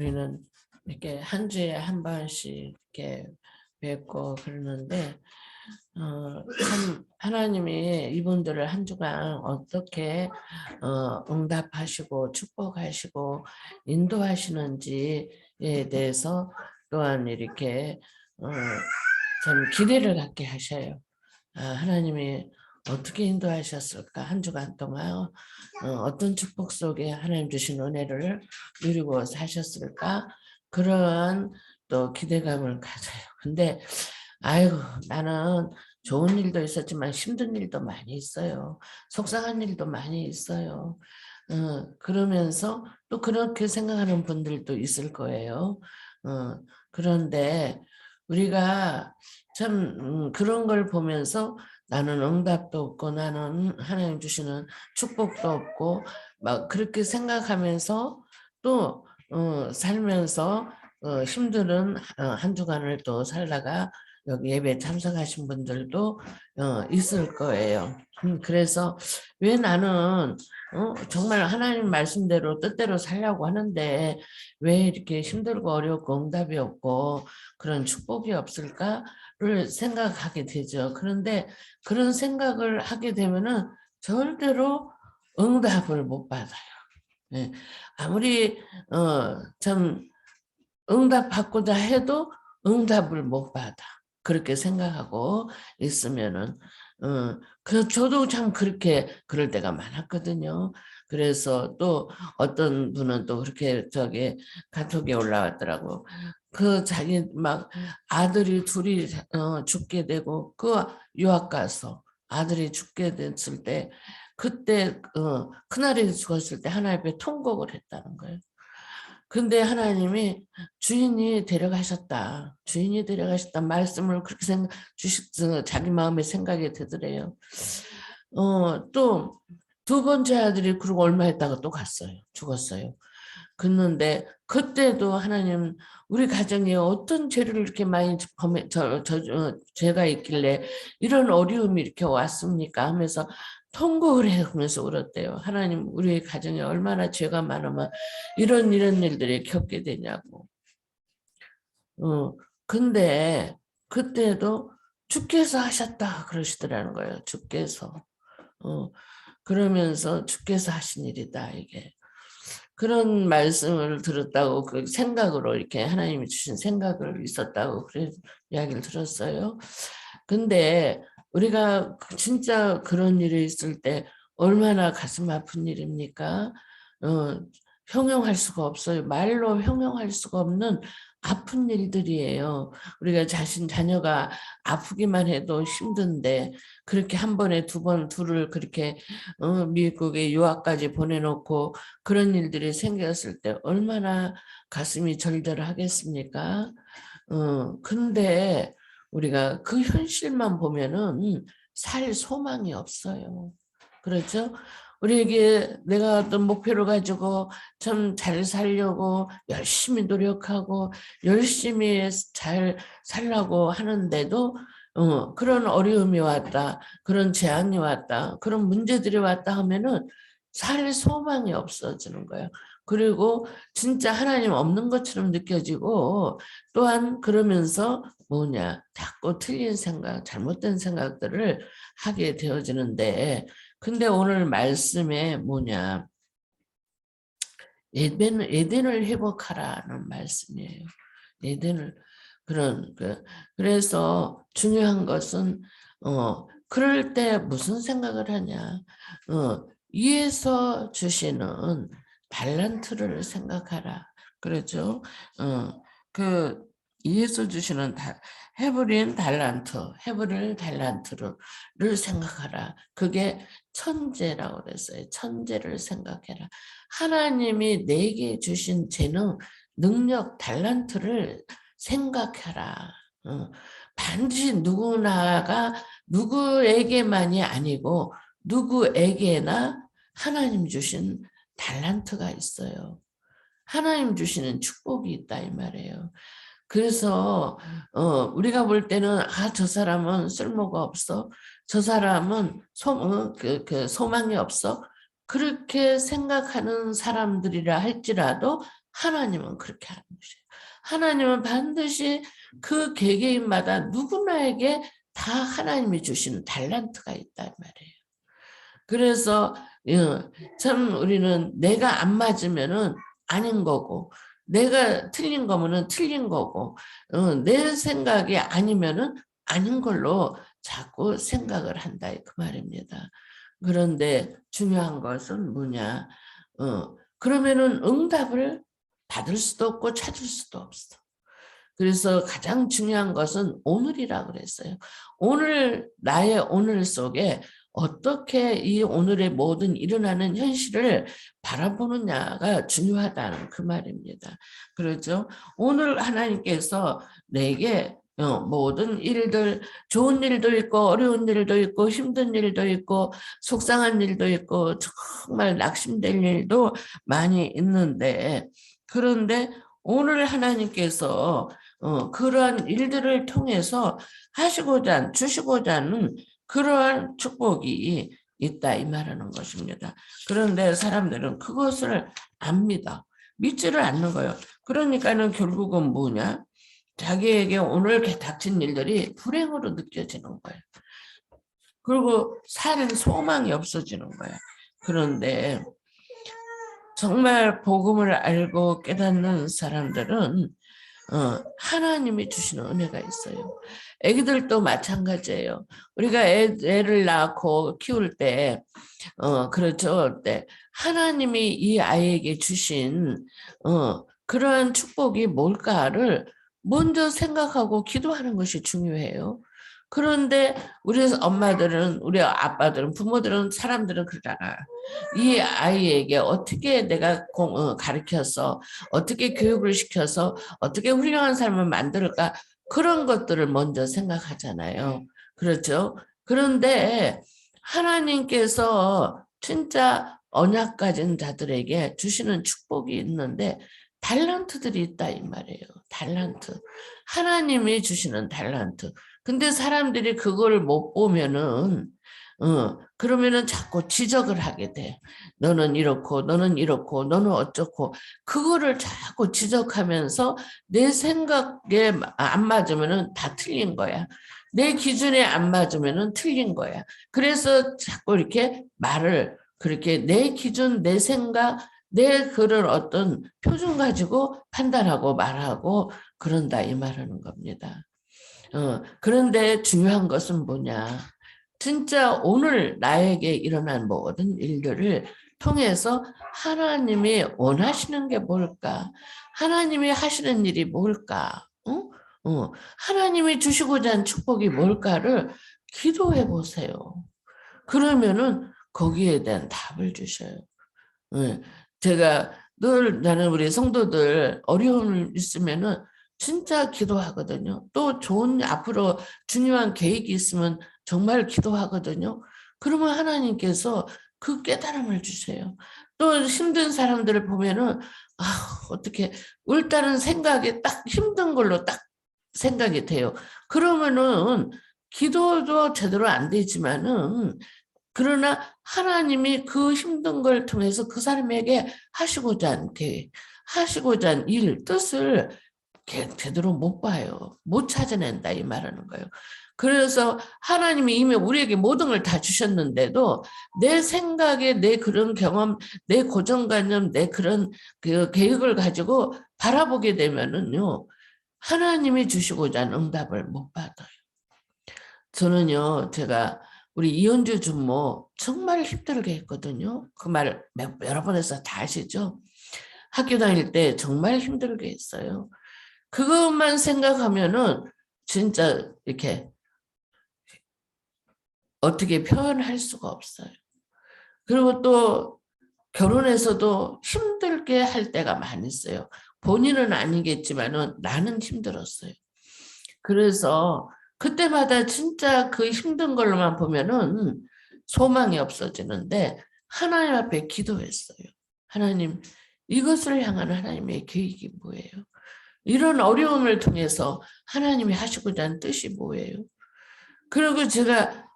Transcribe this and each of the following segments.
우리는 이렇게 한 주에 한 번씩 이렇게 뵙고 그러는데 참 하나님이 이분들을 한 주간 어떻게 응답하시고 축복하시고 인도하시는지에 대해서 또한 이렇게 참 기대를 갖게 하셔요. 하나님이 어떻게 인도하셨을까? 한 주간 동안 어떤 축복 속에 하나님 주신 은혜를 누리고 사셨을까? 그러한 또 기대감을 가져요. 근데 아이고 나는 좋은 일도 있었지만 힘든 일도 많이 있어요. 속상한 일도 많이 있어요. 그러면서 또 그렇게 생각하는 분들도 있을 거예요. 그런데 우리가 참 그런 걸 보면서 나는 응답도 없고 나는 하나님 주시는 축복도 없고 막 그렇게 생각하면서 또 살면서 힘든 한 주간을 또 살다가 여기 예배 참석하신 분들도 있을 거예요. 그래서 왜 나는 정말 하나님 말씀대로 뜻대로 살려고 하는데 왜 이렇게 힘들고 어렵고 응답이 없고 그런 축복이 없을까를 생각하게 되죠. 그런데 그런 생각을 하게 되면은 절대로 응답을 못 받아요. 예. 아무리 참 응답받고자 해도 응답을 못 받아. 그렇게 생각하고 있으면은 저도 참 그렇게 그럴 때가 많았거든요. 그래서 또 어떤 분은 또 그렇게 카톡에 올라왔더라고. 그 자기 막 아들이 둘이 죽게 되고 그 유학 가서 아들이 죽게 됐을 때 그때 큰아들이 죽었을 때 하나님 앞에 통곡을 했다는 거예요. 근데 하나님이 주인이 데려가셨다. 주인이 데려가셨다. 말씀을 그렇게 자기 마음에 생각이 되더래요. 또 두 번째 아들이 그러고 얼마 있다가 또 갔어요. 죽었어요. 그런데 그때도 하나님 우리 가정에 어떤 죄를 이렇게 많이 죄가 있길래 이런 어려움이 이렇게 왔습니까 하면서 통곡을 하면서 울었대요. 하나님 우리 가정에 얼마나 죄가 많으면 이런 일들이 겪게 되냐고. 근데 그때도 주께서 하셨다 그러시더라는 거예요. 주께서. 그러면서 주께서 하신 일이다 이게. 그런 말씀을 들었다고 그 생각으로 이렇게 하나님이 주신 생각을 있었다고 그래 이야기를 들었어요. 근데 우리가 진짜 그런 일이 있을 때 얼마나 가슴 아픈 일입니까? 형용할 수가 없어요. 말로 형용할 수가 없는 아픈 일들이에요. 우리가 자녀가 아프기만 해도 힘든데 그렇게 한 번에 두 번 둘을 그렇게 미국에 유학까지 보내놓고 그런 일들이 생겼을 때 얼마나 가슴이 절절하겠습니까? 근데 우리가 그 현실만 보면은 살 소망이 없어요. 그렇죠? 우리에게 내가 어떤 목표를 가지고 참 잘 살려고 열심히 노력하고 열심히 잘 살려고 하는데도 그런 어려움이 왔다. 그런 재앙이 왔다. 그런 문제들이 왔다 하면은 살 소망이 없어지는 거예요. 그리고 진짜 하나님 없는 것처럼 느껴지고 또한 그러면서 자꾸 틀린 생각, 잘못된 생각들을 하게 되어지는데 근데 오늘 말씀에 에덴을 회복하라는 말씀이에요. 에덴을 그래서 중요한 것은 그럴 때 무슨 생각을 하냐? 위에서 주시는 달란트를 생각하라. 그렇죠? 그 위에서 주시는 헤브린 달란트를 생각하라. 그게 천재라고 그랬어요. 천재를 생각해라. 하나님이 내게 주신 재능, 능력, 달란트를 생각해라. 반드시 누구에게만이 아니고 누구에게나 하나님 주신 달란트가 있어요. 하나님 주시는 축복이 있다 이 말이에요. 그래서 우리가 볼 때는 저 사람은 쓸모가 없어. 저 사람은 소망이 없어. 그렇게 생각하는 사람들이라 할지라도 하나님은 그렇게 하는 것이에요. 하나님은 반드시 그 개개인마다 누구나에게 다 하나님이 주시는 달란트가 있단 말이에요. 그래서 참 우리는 내가 안 맞으면은 아닌 거고, 내가 틀린 거면은 틀린 거고, 내 생각이 아니면은 아닌 걸로 자꾸 생각을 한다 그 말입니다. 그런데 중요한 것은 뭐냐? 그러면은 응답을 받을 수도 없고 찾을 수도 없어. 그래서 가장 중요한 것은 오늘이라 그랬어요. 오늘 나의 오늘 속에 어떻게 이 오늘의 모든 일어나는 현실을 바라보느냐가 중요하다는 그 말입니다. 그렇죠? 오늘 하나님께서 내게 모든 일들, 좋은 일도 있고 어려운 일도 있고 힘든 일도 있고 속상한 일도 있고 정말 낙심될 일도 많이 있는데, 그런데 오늘 하나님께서 그러한 일들을 통해서 주시고자 하는 그러한 축복이 있다 이 말하는 것입니다. 그런데 사람들은 그것을 안 믿어. 믿지를 않는 거예요. 그러니까는 결국은 뭐냐? 자기에게 오늘 닥친 일들이 불행으로 느껴지는 거예요. 그리고 사는 소망이 없어지는 거예요. 그런데 정말 복음을 알고 깨닫는 사람들은 하나님이 주시는 은혜가 있어요. 애기들도 마찬가지예요. 우리가 애를 낳고 키울 때, 그렇죠. 때 하나님이 이 아이에게 주신 그러한 축복이 뭘까를 먼저 생각하고 기도하는 것이 중요해요. 그런데 우리 엄마들은, 우리 아빠들은, 부모들은, 사람들은 그러잖아. 이 아이에게 어떻게 내가 가르쳐서, 어떻게 교육을 시켜서, 어떻게 훌륭한 삶을 만들까? 그런 것들을 먼저 생각하잖아요. 그렇죠? 그런데 하나님께서 진짜 언약 가진 자들에게 주시는 축복이 있는데 달란트들이 있다 이 말이에요. 달란트. 하나님이 주시는 달란트. 근데 사람들이 그걸 못 보면은 그러면은 자꾸 지적을 하게 돼. 너는 이렇고 너는 이렇고 너는 어쩌고 그거를 자꾸 지적하면서 내 생각에 안 맞으면은 다 틀린 거야. 내 기준에 안 맞으면은 틀린 거야. 그래서 자꾸 이렇게 말을 그렇게 내 기준, 내 생각, 내 그런 어떤 표준 가지고 판단하고 말하고 그런다 이 말하는 겁니다. 그런데 중요한 것은 뭐냐? 진짜 오늘 나에게 일어난 모든 일들을 통해서 하나님이 원하시는 게 뭘까? 하나님이 하시는 일이 뭘까? 하나님이 주시고자 하는 축복이 뭘까를 기도해 보세요. 그러면은 거기에 대한 답을 주셔요. 제가 늘 나는 우리 성도들 어려움 있으면은 진짜 기도하거든요. 또 좋은 앞으로 중요한 계획이 있으면 정말 기도하거든요. 그러면 하나님께서 그 깨달음을 주세요. 또 힘든 사람들을 보면은 어떻게 일단은 생각이 딱 힘든 걸로 딱 생각이 돼요. 그러면은 기도도 제대로 안 되지만은 그러나 하나님이 그 힘든 걸 통해서 그 사람에게 하시고자 한 계획, 하시고자 한 일, 뜻을 제대로 못 봐요. 못 찾아낸다 이 말하는 거예요. 그래서 하나님이 이미 우리에게 모든 걸 다 주셨는데도 내 생각에 내 그런 경험, 내 고정관념, 내 그런 그 계획을 가지고 바라보게 되면은요, 하나님이 주시고자 하는 응답을 못 받아요. 저는요, 제가 우리 이현주 준모 정말 힘들게 했거든요. 그 말 여러 번 해서 다 아시죠? 학교 다닐 때 정말 힘들게 했어요. 그것만 생각하면은 진짜 이렇게 어떻게 표현할 수가 없어요. 그리고 또 결혼해서도 힘들게 할 때가 많이 있어요. 본인은 아니겠지만은 나는 힘들었어요. 그래서 그때마다 진짜 그 힘든 걸로만 보면은 소망이 없어지는데 하나님 앞에 기도했어요. 하나님, 이것을 향한 하나님의 계획이 뭐예요? 이런 어려움을 통해서 하나님이 하시고자 하는 뜻이 뭐예요? 그리고 제가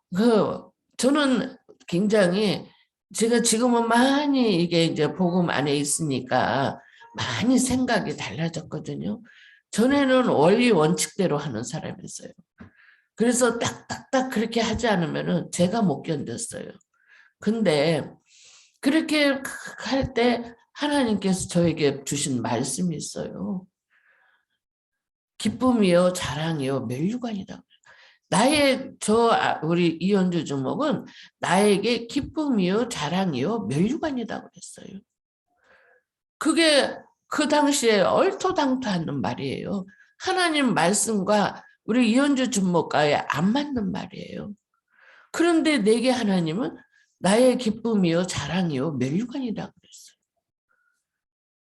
저는 굉장히 제가 지금은 많이 이게 이제 복음 안에 있으니까 많이 생각이 달라졌거든요. 전에는 원리 원칙대로 하는 사람이었어요. 그래서 딱딱딱 그렇게 하지 않으면은 제가 못 견뎠어요. 근데 그렇게 할 때 하나님께서 저에게 주신 말씀이 있어요. 기쁨이요 자랑이요 멸류관이다. 나의 우리 이현주 주목은 나에게 기쁨이요 자랑이요 멸류관이다 그랬어요. 그게 그 당시에 얼토당토하는 말이에요. 하나님 말씀과 우리 이현주 주목과에 안 맞는 말이에요. 그런데 내게 하나님은 나의 기쁨이요 자랑이요 멸류관이다 그랬어요.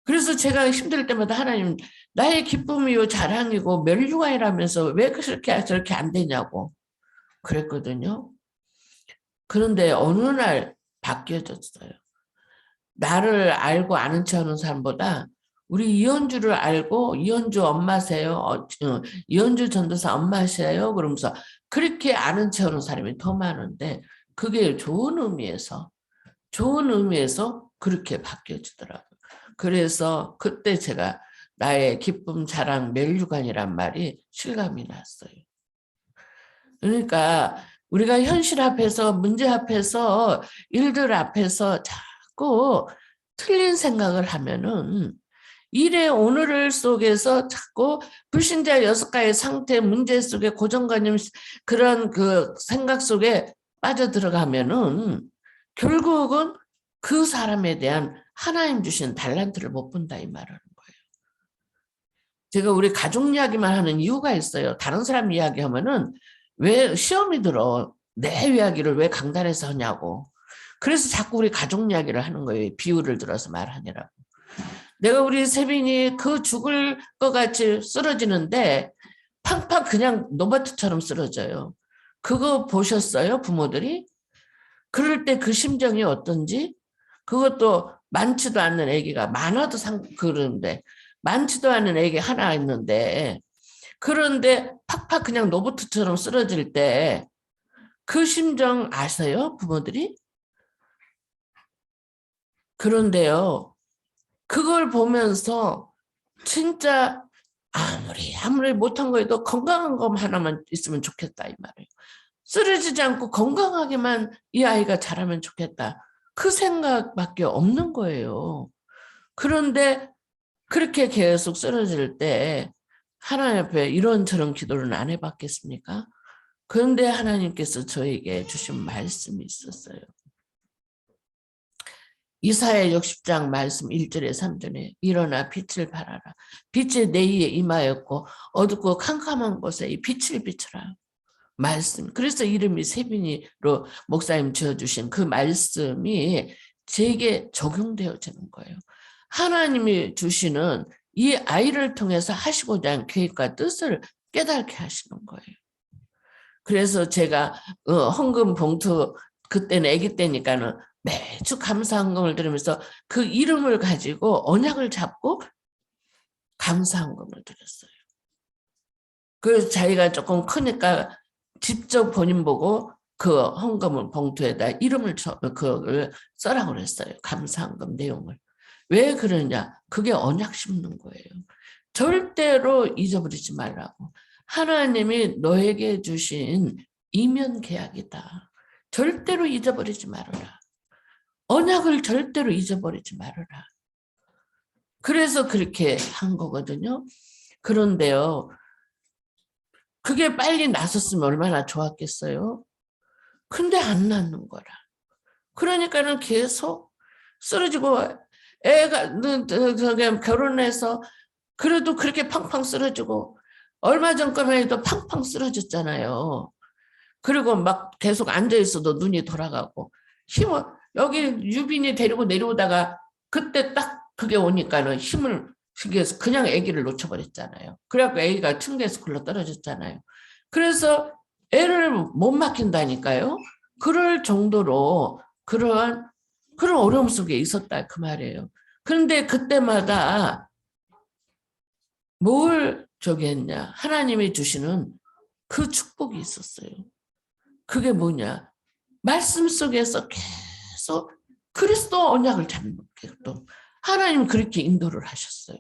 그래서 제가 힘들 때마다 하나님 나의 기쁨이요 자랑이고 멸류관이라면서 왜 그렇게 저렇게 안 되냐고 그랬거든요. 그런데 어느 날 바뀌어졌어요. 나를 알고 아는 체 하는 사람보다 우리 이현주를 알고 이현주 엄마세요. 이현주 전도사 엄마세요. 그러면서 그렇게 아는 체 하는 사람이 더 많은데 그게 좋은 의미에서 그렇게 바뀌어지더라고요. 그래서 그때 제가 나의 기쁨, 자랑, 멸류관이란 말이 실감이 났어요. 그러니까 우리가 현실 앞에서 문제 앞에서 일들 앞에서 자꾸 틀린 생각을 하면은 일의 오늘을 속에서 자꾸 불신자 6가지 상태 문제 속에 고정관념 그런 그 생각 속에 빠져들어가면은 결국은 그 사람에 대한 하나님 주신 달란트를 못 본다 이 말하는 거예요. 제가 우리 가족 이야기만 하는 이유가 있어요. 다른 사람 이야기하면은 왜 시험이 들어 내 이야기를 왜 강단에서 하냐고. 그래서 자꾸 우리 가족 이야기를 하는 거예요. 비유를 들어서 말하느라고. 내가 우리 세빈이 그 죽을 것 같이 쓰러지는데 팡팡 그냥 로봇처럼 쓰러져요. 그거 보셨어요? 부모들이? 그럴 때 그 심정이 어떤지? 그것도 많지도 않는 아기가 많아도 그러는데 많지도 않은 아기 하나 있는데 그런데 팍팍 그냥 로봇처럼 쓰러질 때 그 심정 아세요? 부모들이? 그런데요. 그걸 보면서 진짜 아무리 못한 거에도 건강한 것 하나만 있으면 좋겠다 이 말이에요. 쓰러지지 않고 건강하게만 이 아이가 자라면 좋겠다. 그 생각밖에 없는 거예요. 그런데 그렇게 계속 쓰러질 때 하나님 앞에 이런저런 기도를 안 해봤겠습니까? 그런데 하나님께서 저에게 주신 말씀이 있었어요. 이사야 60장 말씀 1절에 3절에 일어나 빛을 발하라. 빛이 내 위에 임하였고 어둡고 캄캄한 곳에 이 빛을 비춰라. 말씀. 그래서 이름이 세빈이로 목사님 지어주신 그 말씀이 제게 적용되어지는 거예요. 하나님이 주시는 이 아이를 통해서 하시고자 하는 계획과 뜻을 깨닫게 하시는 거예요. 그래서 제가 헌금 봉투 그때는 아기 때니까는 매주 감사헌금을 드리면서 그 이름을 가지고 언약을 잡고 감사헌금을 드렸어요. 그래서 자기가 조금 크니까 직접 본인 보고 그 헌금을 봉투에다 이름을 그걸 써라고 그랬어요. 감사헌금 내용을. 왜 그러냐? 그게 언약 심는 거예요. 절대로 잊어버리지 말라고. 하나님이 너에게 주신 이면 계약이다. 절대로 잊어버리지 말아라. 언약을 절대로 잊어버리지 말아라. 그래서 그렇게 한 거거든요. 그런데요. 그게 빨리 났었으면 얼마나 좋았겠어요. 근데 안 낳는 거라. 그러니까는 계속 쓰러지고 애가 저기 결혼해서 그래도 그렇게 팡팡 쓰러지고 얼마 전까지만 해도 팡팡 쓰러졌잖아요. 그리고 막 계속 앉아있어도 눈이 돌아가고 힘을 여기 유빈이 데리고 내려오다가 그때 딱 그게 오니까는 힘을 그래서 그냥 아기를 놓쳐버렸잖아요. 그래갖고 아기가 층계에서 굴러 떨어졌잖아요. 그래서 애를 못 맡긴다니까요. 그럴 정도로 그런 어려움 속에 있었다 그 말이에요. 그런데 그때마다 뭘 저기 했냐. 하나님이 주시는 그 축복이 있었어요. 그게 뭐냐. 말씀 속에서 계속 그리스도 언약을 잡는 것도 하나님 그렇게 인도를 하셨어요.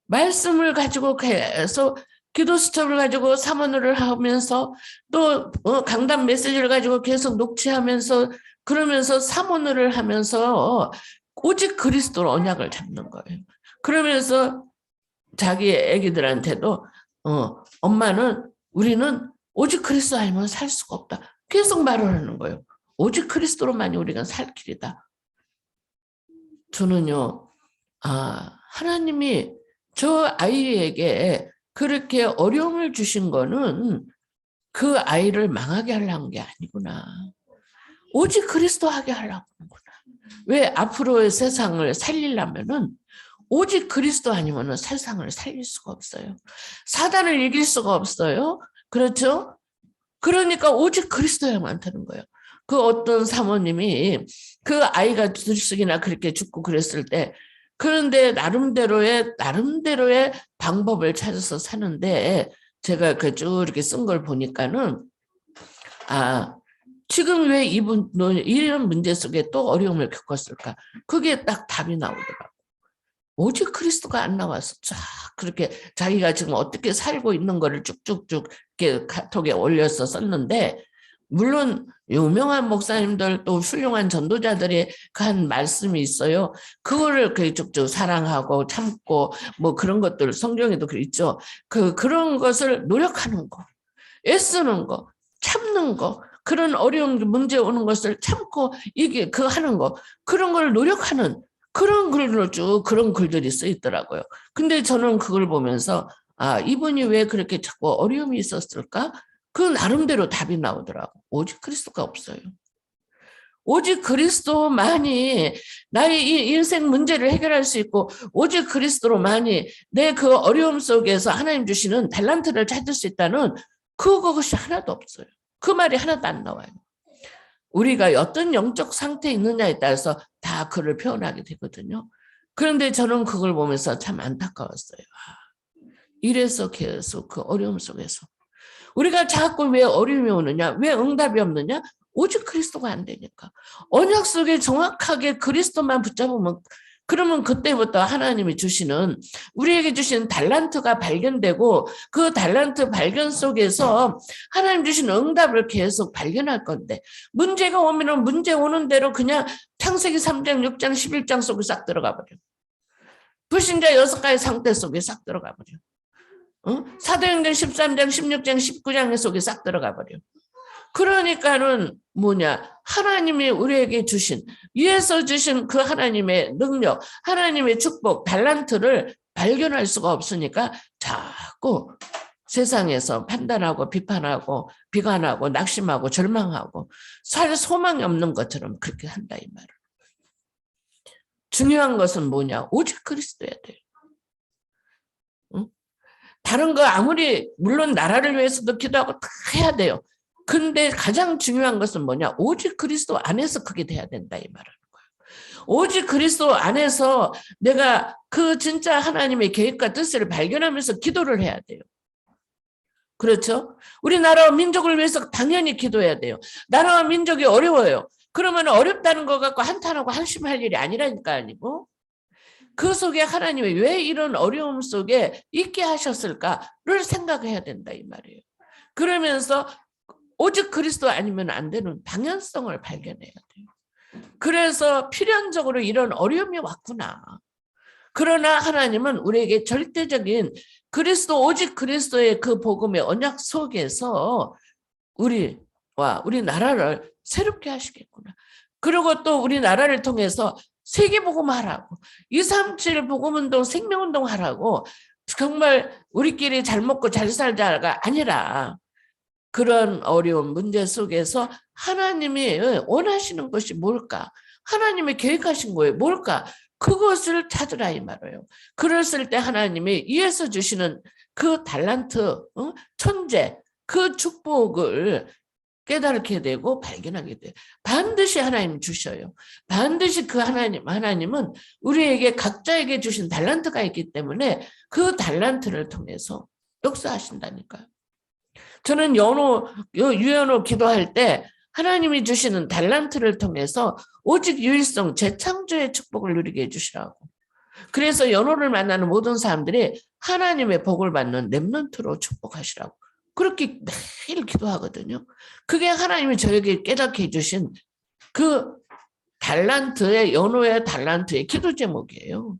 말씀을 가지고 계속 기도 수첩을 가지고 사모를 하면서 또 강단 메시지를 가지고 계속 녹취하면서 그러면서 사모를 하면서 오직 그리스도로 언약을 잡는 거예요. 그러면서 자기 애기들한테도 엄마는 우리는 오직 그리스도 아니면 살 수가 없다. 계속 말을 하는 거예요. 오직 그리스도로만이 우리가 살 길이다. 저는요, 하나님이 저 아이에게 그렇게 어려움을 주신 거는 그 아이를 망하게 하려는 게 아니구나. 오직 그리스도 하게 하려고 하는구나. 왜 앞으로의 세상을 살리려면은 오직 그리스도 아니면은 세상을 살릴 수가 없어요. 사단을 이길 수가 없어요. 그렇죠? 그러니까 오직 그리스도야만 되는 거예요. 그 어떤 사모님이 그 아이가 들쑥이나 그렇게 죽고 그랬을 때 그런데 나름대로의 방법을 찾아서 사는데 제가 그 쭉 이렇게 쓴 걸 보니까는 지금 왜 이분 이런 문제 속에 또 어려움을 겪었을까? 그게 딱 답이 나오더라고. 오직 그리스도가 안 나와서 쫙 그렇게 자기가 지금 어떻게 살고 있는 거를 쭉쭉쭉 이렇게 카톡에 올려서 썼는데 물론 유명한 목사님들 또 훌륭한 전도자들이 한 말씀이 있어요. 그거를 쭉쭉 사랑하고 참고 뭐 그런 것들 성경에도 있죠. 그런 것을 노력하는 거, 애쓰는 거, 참는 거, 그런 어려운 문제 오는 것을 참고 이게 하는 거, 그런 걸 노력하는 그런 글로 쭉 그런 글들이 써 있더라고요. 근데 저는 그걸 보면서 이분이 왜 그렇게 자꾸 어려움이 있었을까? 그 나름대로 답이 나오더라고. 오직 그리스도가 없어요. 오직 그리스도만이 나의 이 인생 문제를 해결할 수 있고 오직 그리스도로만이 내 그 어려움 속에서 하나님 주시는 달란트를 찾을 수 있다는 그것이 하나도 없어요. 그 말이 하나도 안 나와요. 우리가 어떤 영적 상태에 있느냐에 따라서 다 그를 표현하게 되거든요. 그런데 저는 그걸 보면서 참 안타까웠어요. 이래서 계속 그 어려움 속에서 우리가 자꾸 왜 어려움이 오느냐, 왜 응답이 없느냐, 오직 그리스도가 안 되니까. 언약 속에 정확하게 그리스도만 붙잡으면 그러면 그때부터 하나님이 주시는 우리에게 주시는 달란트가 발견되고 그 달란트 발견 속에서 하나님 주시는 응답을 계속 발견할 건데 문제가 오면 문제 오는 대로 그냥 창세기 3장, 6장, 11장 속에 싹 들어가 버려. 불신자 6가지 상태 속에 싹 들어가 버려. 사도행전 13장, 16장, 19장 속에 싹 들어가 버려. 그러니까는 하나님이 우리에게 주신 위에서 주신 그 하나님의 능력, 하나님의 축복, 달란트를 발견할 수가 없으니까 자꾸 세상에서 판단하고 비판하고 비관하고 낙심하고 절망하고 살 소망이 없는 것처럼 그렇게 한다 이 말을. 중요한 것은 오직 그리스도야 돼요. 다른 거 아무리 물론 나라를 위해서도 기도하고 다 해야 돼요. 근데 가장 중요한 것은 오직 그리스도 안에서 그게 돼야 된다 이 말하는 거예요. 오직 그리스도 안에서 내가 그 진짜 하나님의 계획과 뜻을 발견하면서 기도를 해야 돼요. 그렇죠? 우리나라와 민족을 위해서 당연히 기도해야 돼요. 나라와 민족이 어려워요. 그러면 어렵다는 거 갖고 한탄하고 한심할 일이 아니라니까 아니고 그 속에 하나님이 왜 이런 어려움 속에 있게 하셨을까를 생각해야 된다 이 말이에요. 그러면서 오직 그리스도 아니면 안 되는 방향성을 발견해야 돼요. 그래서 필연적으로 이런 어려움이 왔구나. 그러나 하나님은 우리에게 절대적인 오직 그리스도의 그 복음의 언약 속에서 우리와 우리 나라를 새롭게 하시겠구나. 그리고 또 우리 나라를 통해서 세계복음 하라고 237 복음운동 생명운동 하라고 정말 우리끼리 잘 먹고 잘 살자가 아니라 그런 어려운 문제 속에서 하나님이 원하시는 것이 뭘까? 하나님이 계획하신 거예요. 뭘까? 그것을 찾으라 이 말이에요. 그랬을 때 하나님이 위에서 주시는 그 달란트, 천재, 그 축복을 깨닫게 되고 발견하게 돼요. 반드시 하나님 주셔요. 반드시 그 하나님은 우리에게 각자에게 주신 달란트가 있기 때문에 그 달란트를 통해서 역사하신다니까요. 저는 유연호 기도할 때 하나님이 주시는 달란트를 통해서 오직 유일성 재창조의 축복을 누리게 해주시라고. 그래서 연호를 만나는 모든 사람들이 하나님의 복을 받는 렘넌트로 축복하시라고. 그렇게 매일 기도하거든요. 그게 하나님이 저에게 깨닫게 해주신 그 달란트의 연호의 달란트의 기도 제목이에요.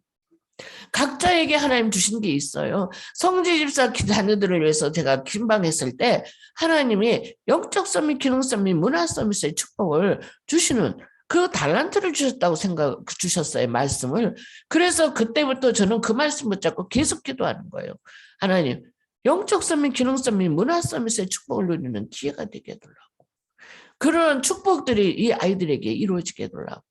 각자에게 하나님 주신 게 있어요. 성지 집사 자녀들을 위해서 제가 김방했을 때 하나님이 영적 서밋, 기능 서밋, 문화 서밋의 축복을 주시는 그 달란트를 주셨다고 주셨어요. 말씀을. 그래서 그때부터 저는 그 말씀 붙잡고 계속 기도하는 거예요. 하나님, 영적 서밋, 기능 서밋, 문화 서밋의 축복을 누리는 기회가 되게 해달라고. 그런 축복들이 이 아이들에게 이루어지게 해달라고.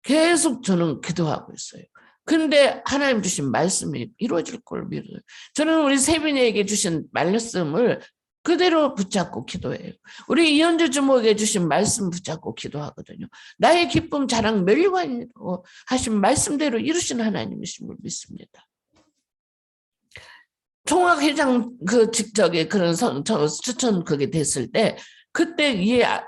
계속 저는 기도하고 있어요. 근데 하나님 주신 말씀이 이루어질 걸 믿어요. 저는 우리 세빈이에게 주신 말씀을 그대로 붙잡고 기도해요. 우리 이현주 주목에게 주신 말씀 붙잡고 기도하거든요. 나의 기쁨, 자랑, 멸류관이라고 하신 말씀대로 이루신 하나님이심을 믿습니다. 총학회장 그 직접에 그런 추천 그게 됐을 때 그때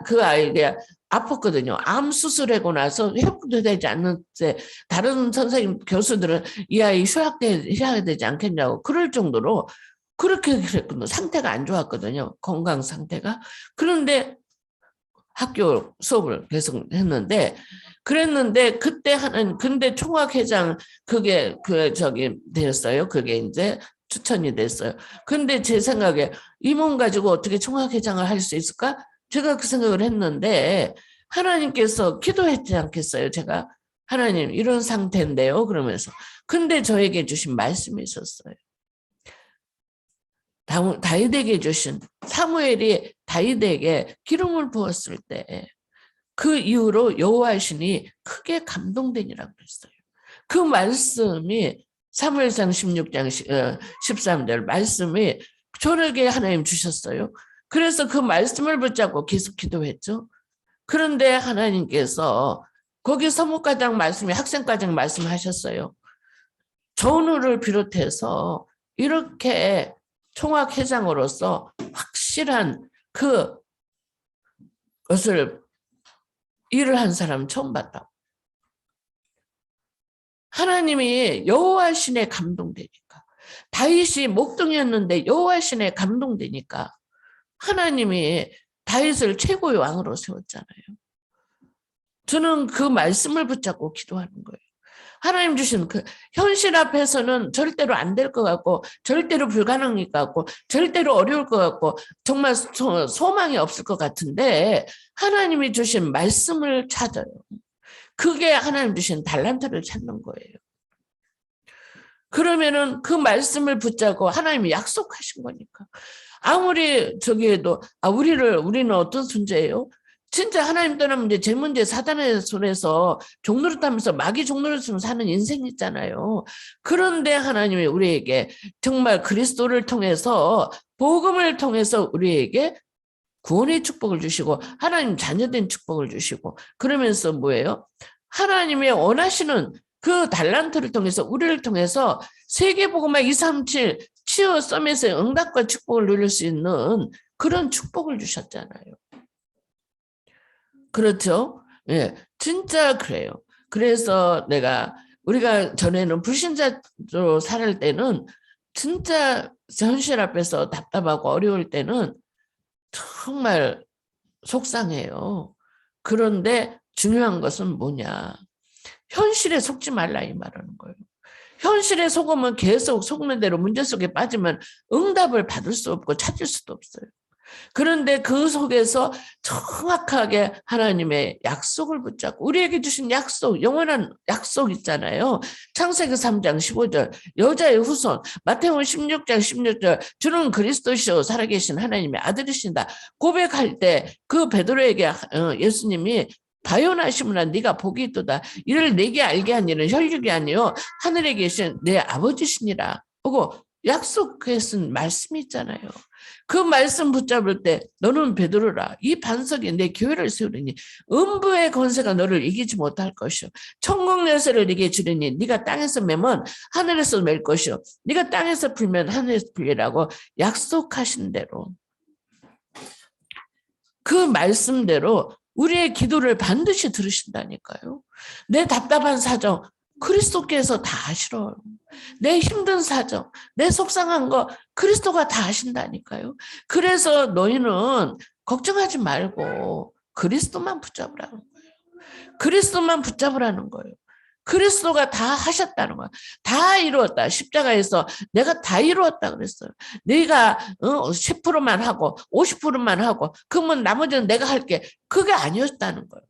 그 아이가 아팠거든요. 암 수술하고 나서 회복도 되지 않는데 다른 선생님 교수들은 이 아이 휴학해야 되지 않겠냐고 그럴 정도로 그렇게 그랬거든요. 상태가 안 좋았거든요. 건강 상태가. 그런데 학교 수업을 계속 했는데 그랬는데 그때 근데 총학회장 그게 됐어요. 그게 이제 추천이 됐어요. 근데 제 생각에 이 몸 가지고 어떻게 총학회장을 할 수 있을까? 제가 그 생각을 했는데 하나님께서 기도했지 않겠어요? 제가 하나님 이런 상태인데요. 그러면서 근데 저에게 주신 말씀이 있었어요. 다윗에게 주신 사무엘이 다윗에게 기름을 부었을 때 그 이후로 여호와 신이 크게 감동되니라고 그랬어요. 그 말씀이 사무엘상 16장 13절 말씀이 저에게 하나님 주셨어요. 그래서 그 말씀을 붙잡고 계속 기도했죠. 그런데 하나님께서 거기 서무과장 말씀이 학생과장 말씀하셨어요. 전우를 비롯해서 이렇게 총학회장으로서 확실한 그것을 일을 한 사람 처음 봤다고. 하나님이 여호와 신에 감동되니까. 다윗이 목동이었는데 여호와 신에 감동되니까 하나님이 다윗을 최고의 왕으로 세웠잖아요. 저는 그 말씀을 붙잡고 기도하는 거예요. 하나님 주신 그 현실 앞에서는 절대로 안 될 것 같고 절대로 불가능할 것 같고 절대로 어려울 것 같고 정말 소망이 없을 것 같은데 하나님이 주신 말씀을 찾아요. 그게 하나님 주신 달란트를 찾는 거예요. 그러면은 그 말씀을 붙잡고 하나님이 약속하신 거니까. 아무리 저기에도 우리는 어떤 존재예요? 진짜 하나님 떠나면 이제 제 문제 사단의 손에서 종노릇하면서 마귀 종노릇으로 사는 인생이 있잖아요. 그런데 하나님이 우리에게 정말 그리스도를 통해서 복음을 통해서 우리에게 구원의 축복을 주시고 하나님 자녀된 축복을 주시고 그러면서 뭐예요? 하나님의 원하시는 그 달란트를 통해서 우리를 통해서 세계복음화 237 치어 서밋의 응답과 축복을 누릴 수 있는 그런 축복을 주셨잖아요. 그렇죠? 예, 진짜 그래요. 그래서 우리가 전에는 불신자로 살 때는 진짜 현실 앞에서 답답하고 어려울 때는 정말 속상해요. 그런데 중요한 것은 뭐냐? 현실에 속지 말라 이 말하는 거예요. 현실에 속으면 계속 속는 대로 문제 속에 빠지면 응답을 받을 수 없고 찾을 수도 없어요. 그런데 그 속에서 정확하게 하나님의 약속을 붙잡고 우리에게 주신 약속, 영원한 약속 있잖아요. 창세기 3장 15절 여자의 후손, 마태복음 16장 16절 주는 그리스도시요 살아계신 하나님의 아들이신다. 고백할 때 그 베드로에게 예수님이 바요나시므나 네가 복이 있도다. 이를 내게 알게 한 일은 혈육이 아니요 하늘에 계신 내 아버지시니라. 보고 약속했은 말씀이 있잖아요. 그 말씀 붙잡을 때 너는 베드로라. 이 반석에 내 교회를 세우리니 음부의 권세가 너를 이기지 못할 것이요. 천국 열쇠를 네게 주리니 네가 땅에서 매면 하늘에서 맬 것이요. 네가 땅에서 풀면 하늘에서 풀리라고 약속하신 대로 그 말씀대로 우리의 기도를 반드시 들으신다니까요. 내 답답한 사정 그리스도께서 다 아시러요. 내 힘든 사정, 내 속상한 거 그리스도가 다 아신다니까요. 그래서 너희는 걱정하지 말고 그리스도만 붙잡으라는 거예요. 그리스도만 붙잡으라는 거예요. 그리스도가 다 하셨다는 거야. 다 이루었다. 십자가에서 내가 다 이루었다 그랬어요. 네가 10%만 하고 50%만 하고 그러면 나머지는 내가 할게. 그게 아니었다는 거예요.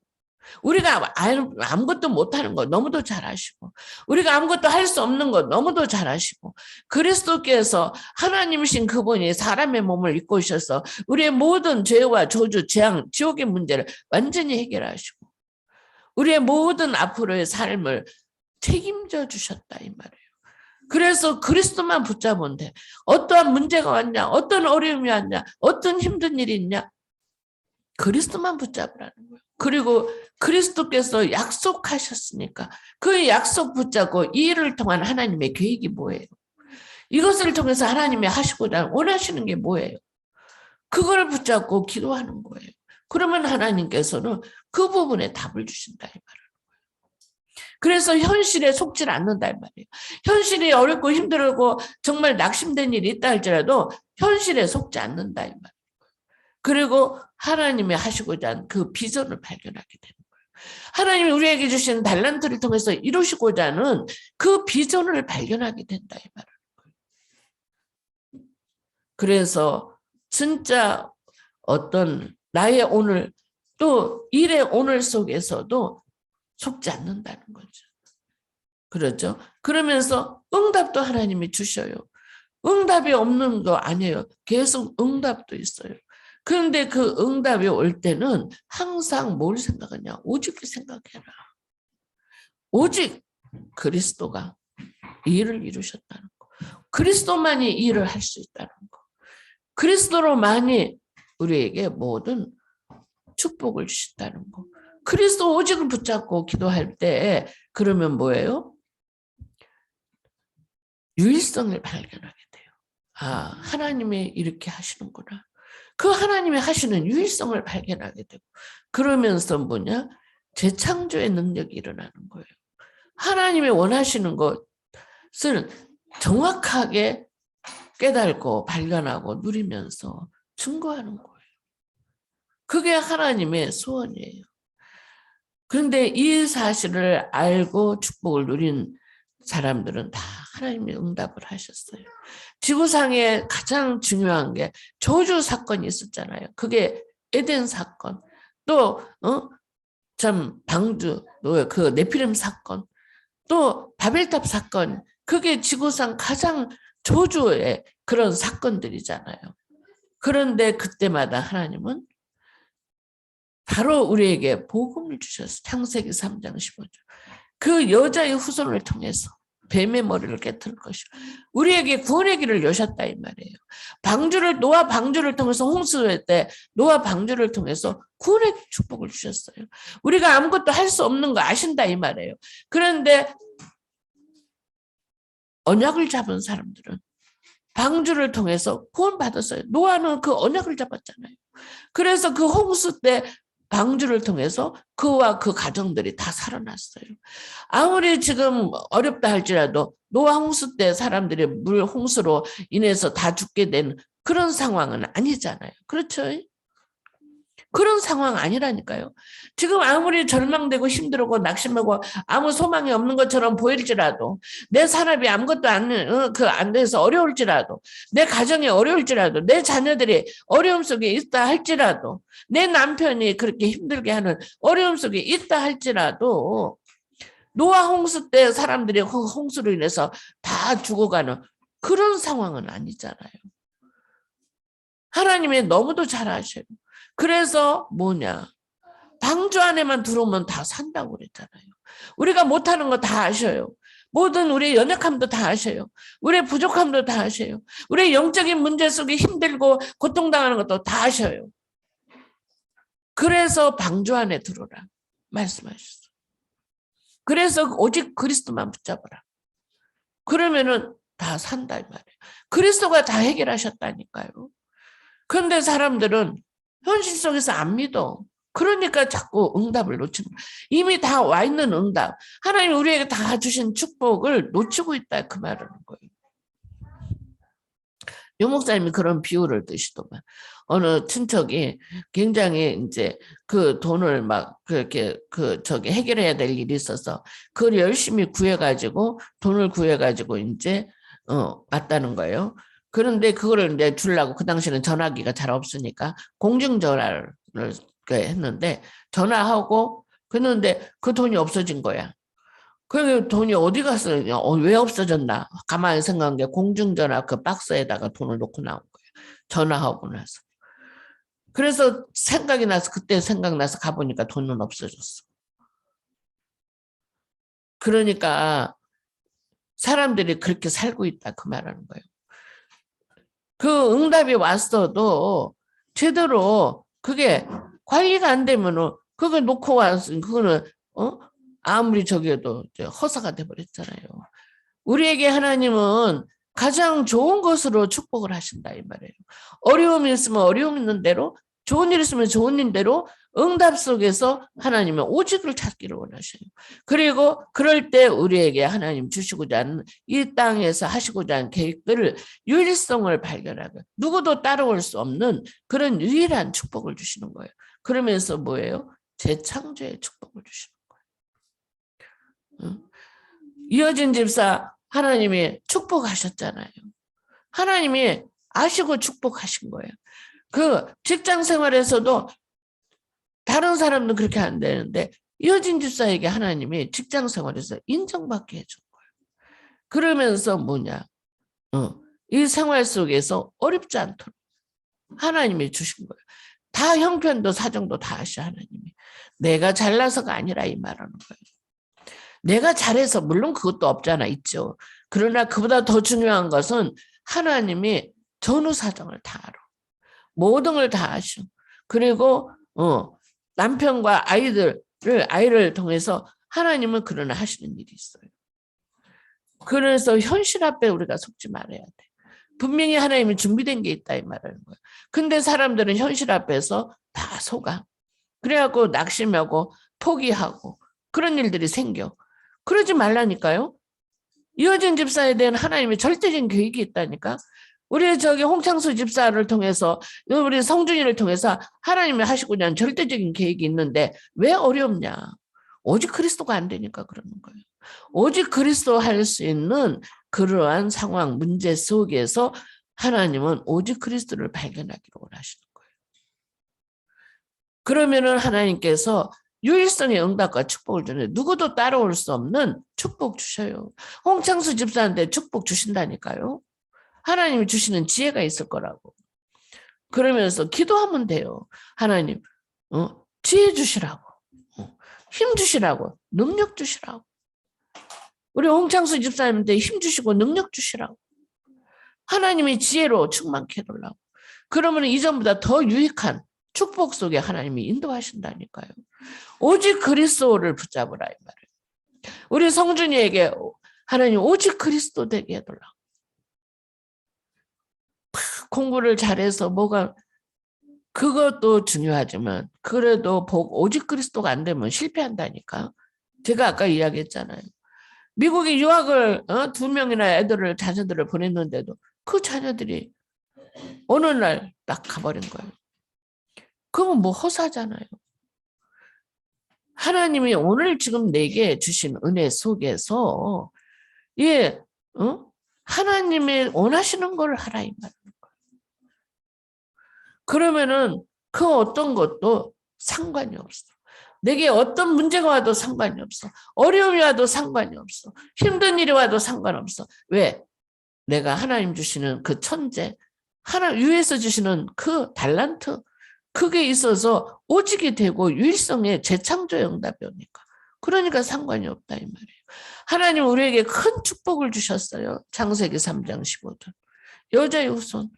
우리가 아무것도 못하는 거 너무도 잘 아시고 우리가 아무것도 할 수 없는 거 너무도 잘 아시고 그리스도께서 하나님이신 그분이 사람의 몸을 입고 오셔서 우리의 모든 죄와 저주, 재앙, 지옥의 문제를 완전히 해결하시고 우리의 모든 앞으로의 삶을 책임져 주셨다 이 말이에요. 그래서 그리스도만 붙잡으면 돼. 어떠한 문제가 왔냐, 어떤 어려움이 왔냐, 어떤 힘든 일이 있냐, 그리스도만 붙잡으라는 거예요. 그리고 그리스도께서 약속하셨으니까 그 약속 붙잡고 이 일을 통한 하나님의 계획이 뭐예요? 이것을 통해서 하나님이 하시고자 원하시는 게 뭐예요? 그걸 붙잡고 기도하는 거예요. 그러면 하나님께서는 그 부분에 답을 주신다 이 말이에요. 그래서 현실에 속지 않는다 이 말이에요. 현실이 어렵고 힘들고 정말 낙심된 일이 있다 할지라도 현실에 속지 않는다 이 말이에요. 그리고 하나님이 하시고자 한 그 비전을 발견하게 되는 거예요. 하나님이 우리에게 주신 달란트를 통해서 이루시고자 하는 그 비전을 발견하게 된다 이 말이에요. 그래서 진짜 어떤 나의 오늘 또 일의 오늘 속에서도 속지 않는다는 거죠. 그렇죠? 그러면서 응답도 하나님이 주셔요. 응답이 없는 거 아니에요. 계속 응답도 있어요. 그런데 그 응답이 올 때는 항상 뭘 생각하냐? 오직을 생각해라. 오직 그리스도가 일을 이루셨다는 거. 그리스도만이 일을 할 수 있다는 거. 그리스도로만이 우리에게 모든 축복을 주신다는 거. 그리스도 오직을 붙잡고 기도할 때 그러면 뭐예요? 유일성을 발견하게 돼요. 아, 하나님이 이렇게 하시는구나. 그 하나님이 하시는 유일성을 발견하게 되고 그러면서 뭐냐? 재창조의 능력이 일어나는 거예요. 하나님이 원하시는 것을 정확하게 깨달고 발견하고 누리면서 증거하는 거예요. 그게 하나님의 소원이에요. 그런데 이 사실을 알고 축복을 누린 사람들은 다 하나님이 응답을 하셨어요. 지구상에 가장 중요한 게 저주 사건이 있었잖아요. 그게 에덴 사건, 또 참 방주, 그 네피림 사건, 또 바벨탑 사건. 그게 지구상 가장 저주의 그런 사건들이잖아요. 그런데 그때마다 하나님은 바로 우리에게 복음을 주셨어요. 창세기 3장 15절. 그 여자의 후손을 통해서 뱀의 머리를 깨뜨릴 것이요. 우리에게 구원의 길을 여셨다 이 말이에요. 노아 방주를 통해서 홍수할 때 노아 방주를 통해서 구원의 축복을 주셨어요. 우리가 아무것도 할 수 없는 거 아신다 이 말이에요. 그런데 언약을 잡은 사람들은 방주를 통해서 구원받았어요. 노아는 그 언약을 잡았잖아요. 그래서 그 홍수 때 방주를 통해서 그와 그 가정들이 다 살아났어요. 아무리 지금 어렵다 할지라도 노아 홍수 때 사람들이 물 홍수로 인해서 다 죽게 된 그런 상황은 아니잖아요. 그렇죠? 그런 상황 아니라니까요. 지금 아무리 절망되고 힘들고 낙심하고 아무 소망이 없는 것처럼 보일지라도 내 산업이 아무것도 안 돼서 어려울지라도 내 가정이 어려울지라도 내 자녀들이 어려움 속에 있다 할지라도 내 남편이 그렇게 힘들게 하는 어려움 속에 있다 할지라도 노아 홍수 때 사람들이 홍수로 인해서 다 죽어가는 그런 상황은 아니잖아요. 하나님이 너무도 잘 아셔요. 그래서 뭐냐? 방주 안에만 들어오면 다 산다고 그랬잖아요. 우리가 못하는 거 다 아셔요. 모든 우리의 연약함도 다 아셔요. 우리의 부족함도 다 아셔요. 우리의 영적인 문제 속에 힘들고 고통당하는 것도 다 아셔요. 그래서 방주 안에 들어오라 말씀하셨어요. 그래서 오직 그리스도만 붙잡으라. 그러면은 다 산다 이 말이에요. 그리스도가 다 해결하셨다니까요. 그런데 사람들은 현실 속에서 안 믿어. 그러니까 자꾸 응답을 놓치는 거야. 이미 다 와 있는 응답. 하나님 우리에게 다 주신 축복을 놓치고 있다. 그 말하는 거예요. 유 목사님이 그런 비유를 드시더만. 어느 친척이 굉장히 이제 그 돈을 막 그렇게 해결해야 될 일이 있어서 그걸 열심히 구해가지고 돈을 구해가지고 이제 왔다는 거예요. 그런데 그거를 이제 주려고 그 당시에는 전화기가 잘 없으니까 공중전화를 했는데 전화하고 그랬는데 그 돈이 없어진 거야. 그 돈이 어디 갔어? 왜 없어졌나? 가만히 생각한 게 공중전화 그 박스에다가 돈을 놓고 나온 거예요. 전화하고 나서. 그래서 생각이 나서 그때 생각나서 가보니까 돈은 없어졌어. 그러니까 사람들이 그렇게 살고 있다 그 말하는 거예요. 그 응답이 왔어도 제대로 그게 관리가 안 되면은 그거 놓고 와서 그거는 아무리 저기도 허사가 돼버렸잖아요. 우리에게 하나님은 가장 좋은 것으로 축복을 하신다 이 말이에요. 어려움이 있으면 어려움 있는 대로, 좋은 일 있으면 좋은 일대로 응답 속에서 하나님은 오직을 찾기를 원하셔요. 그리고 그럴 때 우리에게 하나님 주시고자 하는 이 땅에서 하시고자 하는 계획들을 유일성을 발견하고 누구도 따라올 수 없는 그런 유일한 축복을 주시는 거예요. 그러면서 뭐예요? 재창조의 축복을 주시는 거예요. 이어진 집사 하나님이 축복하셨잖아요. 하나님이 아시고 축복하신 거예요. 그 직장 생활에서도 다른 사람은 그렇게 안 되는데 이어진 집사에게 하나님이 직장 생활에서 인정받게 해준 거예요. 그러면서 뭐냐? 이 생활 속에서 어렵지 않도록 하나님이 주신 거예요. 다 형편도 사정도 다 하셔 하나님이. 내가 잘나서가 아니라 이 말하는 거예요. 내가 잘해서 물론 그것도 없잖아 있죠. 그러나 그보다 더 중요한 것은 하나님이 전후 사정을 다 알아. 모든 걸 다 아셔. 그리고 남편과 아이를 통해서 하나님은 그러나 하시는 일이 있어요. 그래서 현실 앞에 우리가 속지 말아야 돼. 분명히 하나님이 준비된 게 있다 이 말하는 거예요. 근데 사람들은 현실 앞에서 다 속아. 그래갖고 낙심하고 포기하고 그런 일들이 생겨. 그러지 말라니까요. 이어진 집사에 대한 하나님의 절대적인 계획이 있다니까. 우리 저기 홍창수 집사를 통해서 우리 성준이를 통해서 하나님이 하시고자 하는 절대적인 계획이 있는데 왜 어렵냐. 오직 그리스도가 안 되니까 그러는 거예요. 오직 그리스도 할 수 있는 그러한 상황 문제 속에서 하나님은 오직 그리스도를 발견하기를 원하시는 거예요. 그러면은 하나님께서 유일성의 응답과 축복을 주는데 누구도 따라올 수 없는 축복 주셔요. 홍창수 집사한테 축복 주신다니까요. 하나님이 주시는 지혜가 있을 거라고. 그러면서 기도하면 돼요. 하나님 지혜 주시라고. 힘 주시라고. 능력 주시라고. 우리 홍창수 집사님한테 힘 주시고 능력 주시라고. 하나님의 지혜로 충만케 해달라고. 그러면 이전보다 더 유익한 축복 속에 하나님이 인도하신다니까요. 오직 그리스도를 붙잡으라 이 말이에요. 우리 성준이에게 하나님 오직 그리스도 되게 해달라고. 공부를 잘해서 뭐가 그것도 중요하지만 그래도 오직 그리스도가 안 되면 실패한다니까. 제가 아까 이야기했잖아요. 미국에 유학을 2명이나 애들을 자녀들을 보냈는데도 그 자녀들이 어느 날 딱 가버린 거예요. 그건 뭐 허사잖아요. 하나님이 오늘 지금 내게 주신 은혜 속에서 하나님의 원하시는 걸 하라 이 말이에요. 그러면은 그 어떤 것도 상관이 없어. 내게 어떤 문제가 와도 상관이 없어. 어려움이 와도 상관이 없어. 힘든 일이 와도 상관없어. 왜? 내가 하나님 주시는 그 천재, 위에서 주시는 그 달란트, 그게 있어서 오직이 되고 유일성의 재창조의 응답이 오니까. 그러니까 상관이 없다 이 말이에요. 하나님 우리에게 큰 축복을 주셨어요. 창세기 3장 15절. 여자의 후손.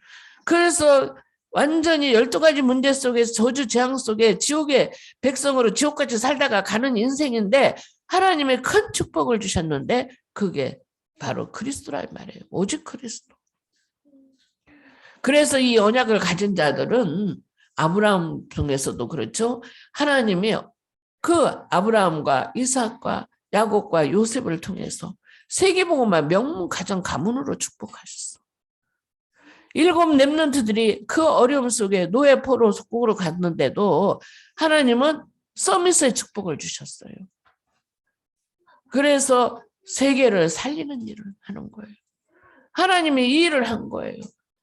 그래서 완전히 12가지 문제 속에서 저주 재앙 속에 지옥의 백성으로 지옥같이 살다가 가는 인생인데 하나님의 큰 축복을 주셨는데 그게 바로 그리스도란 말이에요. 오직 그리스도. 그래서 이 언약을 가진 자들은 아브라함 중에서도 그렇죠. 하나님이 그 아브라함과 이삭과 야곱과 요셉을 통해서 세계복음화 명문 가정 가문으로 축복하셨어. 7 렘넌트들이 그 어려움 속에 노예 포로 속국으로 갔는데도 하나님은 서밋의 축복을 주셨어요. 그래서 세계를 살리는 일을 하는 거예요. 하나님이 이 일을 한 거예요.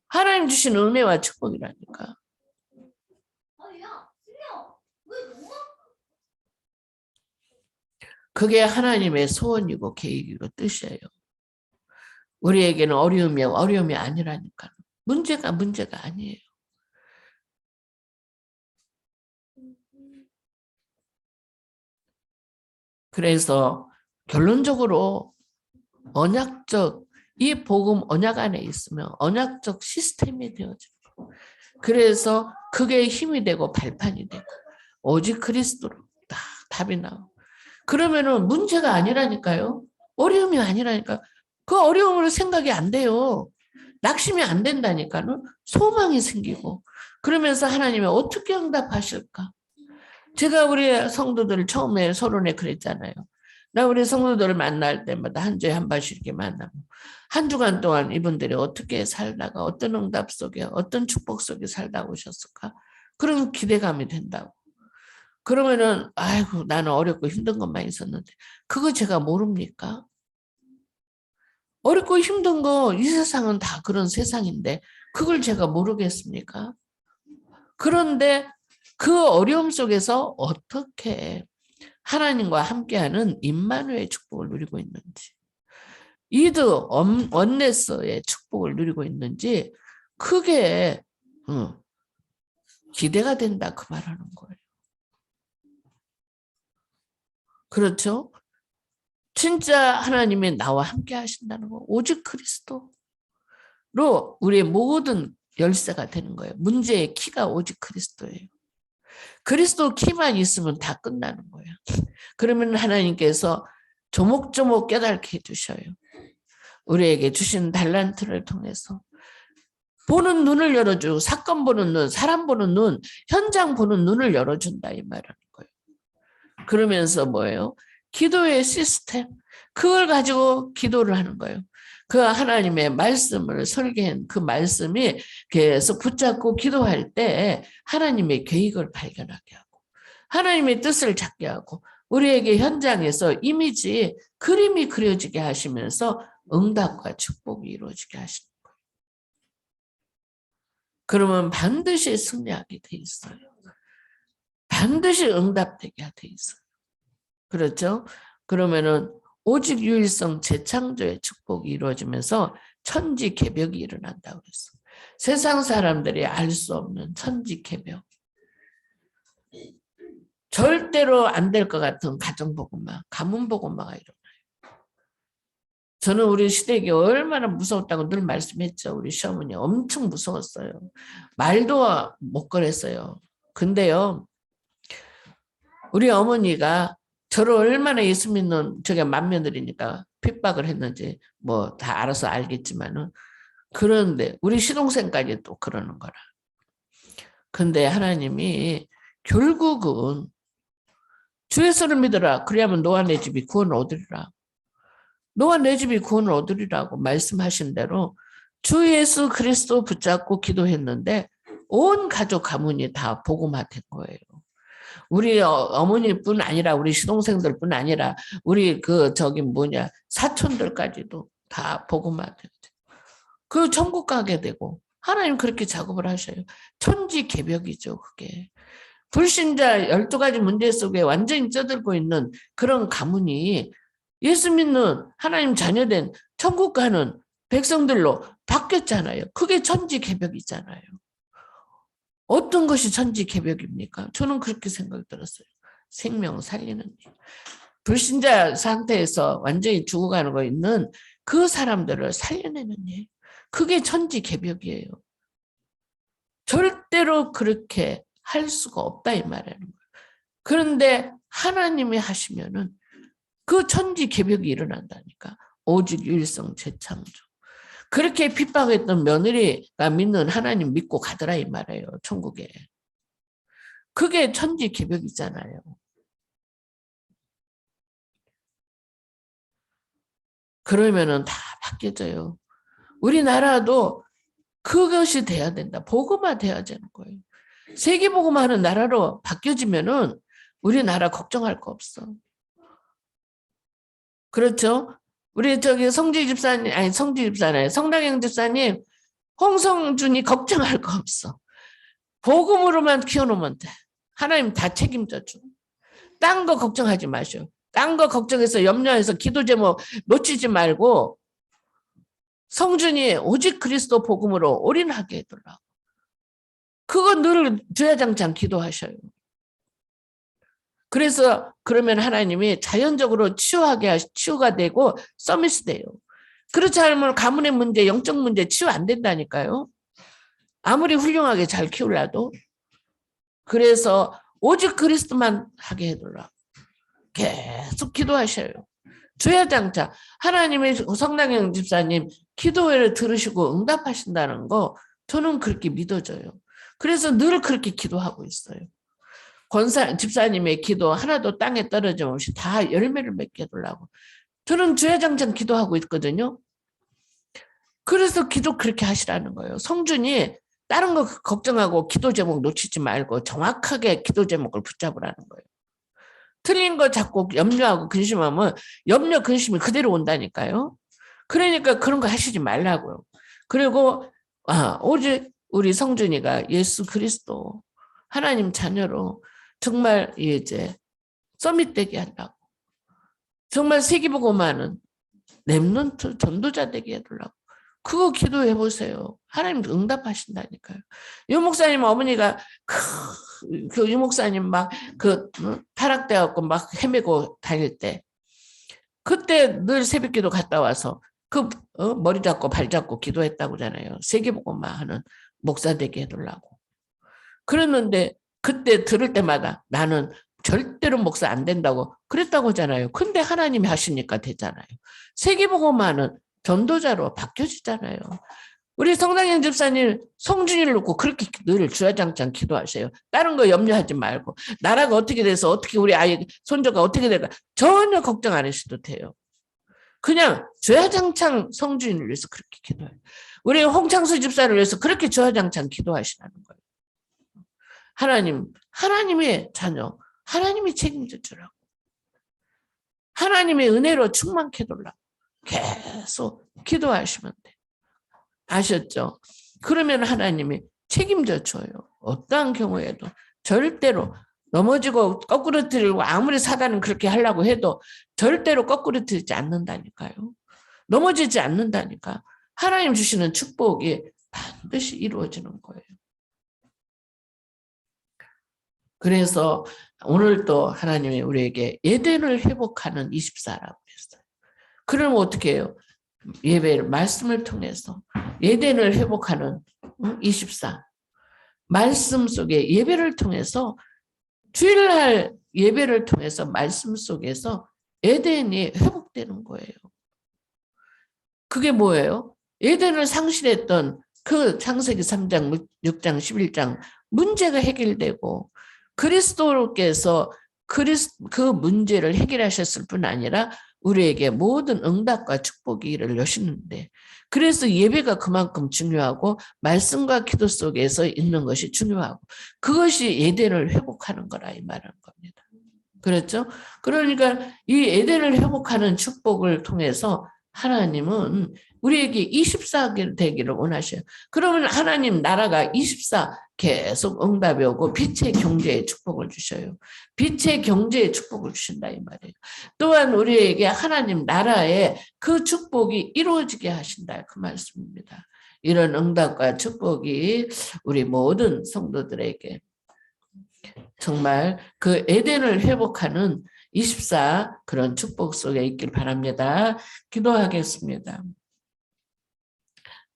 하나님 주신 은혜와 축복이라니까. 그게 하나님의 소원이고 계획이고 뜻이에요. 우리에게는 어려움이 아니라니까. 문제가 아니에요. 그래서 결론적으로 언약적 이 복음 언약 안에 있으면 언약적 시스템이 되어져요. 그래서 그게 힘이 되고 발판이 되고 오직 그리스도로 딱 답이 나오고 그러면은 문제가 아니라니까요. 어려움이 아니라니까. 그 어려움으로 생각이 안 돼요. 낙심이 안 된다니까는 소망이 생기고 그러면서 하나님이 어떻게 응답하실까? 제가 우리 성도들 처음에 서론에 그랬잖아요. 나 우리 성도들을 만날 때마다 한 주에 한 번씩 이렇게 만나고 한 주간 동안 이분들이 어떻게 살다가 어떤 응답 속에 어떤 축복 속에 살다 오셨을까? 그런 기대감이 된다고. 그러면은 아이고 나는 어렵고 힘든 것만 있었는데 그거 제가 모릅니까? 어렵고 힘든 거 이 세상은 다 그런 세상인데 그걸 제가 모르겠습니까? 그런데 그 어려움 속에서 어떻게 하나님과 함께하는 임마누엘의 축복을 누리고 있는지 이드 원네스의 축복을 누리고 있는지 크게 기대가 된다 그 말하는 거예요. 그렇죠? 진짜 하나님이 나와 함께 하신다는 거 오직 그리스도로 우리의 모든 열쇠가 되는 거예요. 문제의 키가 오직 그리스도예요. 그리스도 키만 있으면 다 끝나는 거예요. 그러면 하나님께서 조목조목 깨닫게 해주셔요. 우리에게 주신 달란트를 통해서 보는 눈을 열어주고 사건 보는 눈, 사람 보는 눈, 현장 보는 눈을 열어준다 이 말하는 거예요. 그러면서 뭐예요? 기도의 시스템 그걸 가지고 기도를 하는 거예요. 그 하나님의 말씀을 설계한 그 말씀이 계속 붙잡고 기도할 때 하나님의 계획을 발견하게 하고 하나님의 뜻을 찾게 하고 우리에게 현장에서 이미지 그림이 그려지게 하시면서 응답과 축복이 이루어지게 하시는 거예요. 그러면 반드시 승리하게 돼 있어요. 반드시 응답되게 돼 있어요. 그렇죠? 그러면은 오직 유일성 재창조의 축복이 이루어지면서 천지개벽이 일어난다고 그랬어. 세상 사람들이 알 수 없는 천지개벽. 절대로 안 될 것 같은 가정복음화, 가문복음화가 일어나요. 저는 우리 시댁이 얼마나 무서웠다고 늘 말씀했죠. 우리 시어머니 엄청 무서웠어요. 말도 못 걸었어요. 근데요. 우리 어머니가 저를 얼마나 예수 믿는 저게 맏며느리니까 핍박을 했는지 뭐 다 알아서 알겠지만은 그런데 우리 시동생까지 또 그러는 거라. 근데 하나님이 결국은 주 예수를 믿어라. 그래야만 너와 내 집이 구원을 얻으리라. 너와 내 집이 구원을 얻으리라고 말씀하신 대로 주 예수 그리스도 붙잡고 기도했는데 온 가족 가문이 다 복음화된 거예요. 우리 어머니뿐 아니라 우리 시동생들뿐 아니라 우리 사촌들까지도 다 복음화되죠. 그 천국 가게 되고 하나님 그렇게 작업을 하셔요. 천지개벽이죠 그게. 불신자 12가지 문제 속에 완전히 쩌들고 있는 그런 가문이 예수 믿는 하나님 자녀된 천국 가는 백성들로 바뀌었잖아요. 그게 천지개벽이잖아요. 어떤 것이 천지개벽입니까? 저는 그렇게 생각이 들었어요. 생명 살리는 일. 불신자 상태에서 완전히 죽어가는 거 있는 그 사람들을 살려내는 일. 그게 천지개벽이에요. 절대로 그렇게 할 수가 없다 이 말이에요. 그런데 하나님이 하시면은 그 천지개벽이 일어난다니까. 오직 유일성 재창조. 그렇게 핍박했던 며느리가 믿는 하나님 믿고 가더라 이 말이에요. 천국에. 그게 천지개벽이잖아요. 그러면은 다 바뀌어져요. 우리나라도 그것이 돼야 된다. 복음화 돼야 되는 거예요. 세계복음화하는 나라로 바뀌어지면은 우리나라 걱정할 거 없어. 그렇죠? 우리 저기 성지 집사님, 아니 성지 집사님, 성당영 집사님, 홍성준이 걱정할 거 없어. 복음으로만 키워놓으면 돼. 하나님 다 책임져 줘. 딴 거 걱정하지 마셔. 딴 거 걱정해서 염려해서 기도 제목 놓치지 말고 성준이 오직 그리스도 복음으로 올인하게 해달라고. 그거 늘 주야장창 기도하셔요. 그래서 그러면 하나님이 자연적으로 치유가 되고 서밋이 돼요. 그렇지 않으면 가문의 문제, 영적 문제 치유 안 된다니까요. 아무리 훌륭하게 잘 키우려도. 그래서 오직 그리스도만 하게 해달라고. 계속 기도하셔요. 주야장창. 하나님의 성당영 집사님 기도회를 들으시고 응답하신다는 거 저는 그렇게 믿어져요. 그래서 늘 그렇게 기도하고 있어요. 권사 집사님의 기도 하나도 땅에 떨어짐 없이 다 열매를 맺게 해달라고. 저는 주야장창 기도하고 있거든요. 그래서 기도 그렇게 하시라는 거예요. 성준이 다른 거 걱정하고 기도 제목 놓치지 말고 정확하게 기도 제목을 붙잡으라는 거예요. 틀린 거 자꾸 염려하고 근심하면 염려 근심이 그대로 온다니까요. 그러니까 그런 거 하시지 말라고요. 그리고 오직 우리 성준이가 예수 그리스도 하나님 자녀로 정말 이제 서밋되게 한다고. 정말 세계보고만은 렘넌트 전도자 되게 해달라고. 그거 기도해 보세요. 하나님 응답하신다니까요. 유 목사님 어머니가 그 유 목사님 막 타락되었고 막 헤매고 다닐 때 그때 늘 새벽기도 갔다 와서 머리 잡고 발 잡고 기도했다고 하잖아요. 세계보고만 하는 목사 되게 해달라고. 그랬는데 그때 들을 때마다 나는 절대로 목사 안 된다고 그랬다고 하잖아요. 근데 하나님이 하시니까 되잖아요. 세계보고만은 전도자로 바뀌어지잖아요. 우리 성당영 집사님 성준이를 놓고 그렇게 늘 주야장창 기도하세요. 다른 거 염려하지 말고 나라가 어떻게 돼서 어떻게 우리 아이 손자가 어떻게 될까 전혀 걱정 안 하셔도 돼요. 그냥 주야장창 성준이를 위해서 그렇게 기도해요. 우리 홍창수 집사를 위해서 그렇게 주야장창 기도하시라는 거예요. 하나님의 자녀, 하나님이 책임져 주라고. 하나님의 은혜로 충만케 해달라고. 계속 기도하시면 돼. 아셨죠? 그러면 하나님이 책임져 줘요. 어떠한 경우에도 절대로 넘어지고 거꾸로 틀고 아무리 사단은 그렇게 하려고 해도 절대로 거꾸로 틀지 않는다니까요. 넘어지지 않는다니까. 하나님 주시는 축복이 반드시 이루어지는 거예요. 그래서 오늘 또 하나님이 우리에게 예대를 회복하는 24라고 했어요. 그러면 어떻게 해요? 예배를 말씀을 통해서 예대를 회복하는 24. 말씀 속에 예배를 통해서 주일날 예배를 통해서 말씀 속에서 에덴이 회복되는 거예요. 그게 뭐예요? 에덴을 상실했던 그 창세기 3장, 6장, 11장 문제가 해결되고 그리스도께서 그 문제를 해결하셨을 뿐 아니라 우리에게 모든 응답과 축복이 이를 여시는데 그래서 예배가 그만큼 중요하고 말씀과 기도 속에서 있는 것이 중요하고 그것이 에덴을 회복하는 거라 이 말하는 겁니다. 그렇죠? 그러니까 이 에덴을 회복하는 축복을 통해서 하나님은 우리에게 24가 되기를 원하셔요. 그러면 하나님 나라가 24 계속 응답이 오고 빛의 경제의 축복을 주셔요. 빛의 경제의 축복을 주신다 이 말이에요. 또한 우리에게 하나님 나라의 그 축복이 이루어지게 하신다 그 말씀입니다. 이런 응답과 축복이 우리 모든 성도들에게 정말 그 에덴을 회복하는 24 그런 축복 속에 있길 바랍니다. 기도하겠습니다.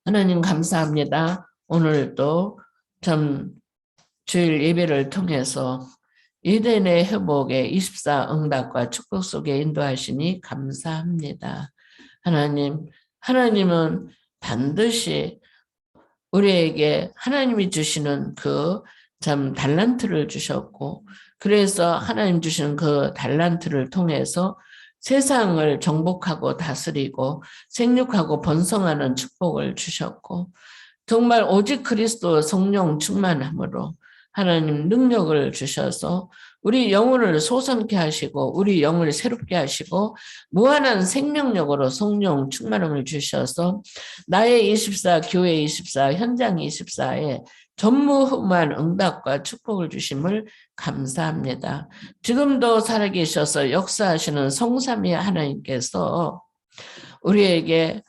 하나님 감사합니다. 오늘도 참 주일 예배를 통해서 에덴의 회복의 24 응답과 축복 속에 인도하시니 감사합니다. 하나님은 반드시 우리에게 하나님이 주시는 그 참 달란트를 주셨고, 그래서 하나님 주신 그 달란트를 통해서 세상을 정복하고 다스리고 생육하고 번성하는 축복을 주셨고, 정말 오직 그리스도 성령 충만함으로 하나님 능력을 주셔서 우리 영혼을 솟아나게 하시고 우리 영을 새롭게 하시고 무한한 생명력으로 성령 충만함을 주셔서 나의 24, 교회 24, 현장 24에 전무후무한 응답과 축복을 주심을 감사합니다. 지금도 살아계셔서 역사하시는 성삼위 하나님께서 우리에게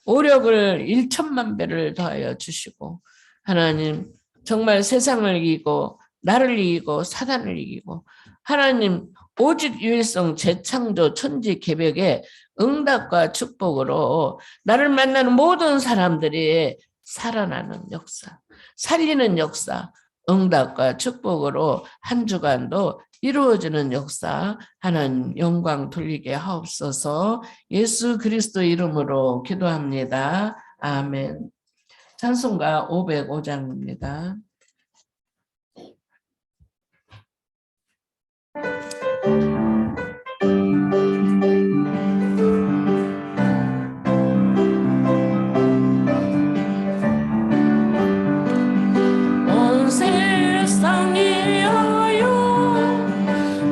오력을 1천만 배를 더하여 주시고, 하나님 정말 세상을 이기고 나를 이기고 사단을 이기고, 하나님 오직 유일성 재창조 천지 개벽의 응답과 축복으로 나를 만나는 모든 사람들이 살아나는 역사, 살리는 역사, 응답과 축복으로 한 주간도 이루어지는 역사, 하나님 영광 돌리게 하옵소서. 예수 그리스도 이름으로 기도합니다. 아멘. 찬송가 505장입니다. 온 세상이 하여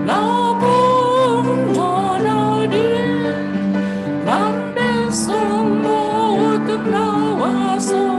나보고 전하리 남 백성 모두 나와서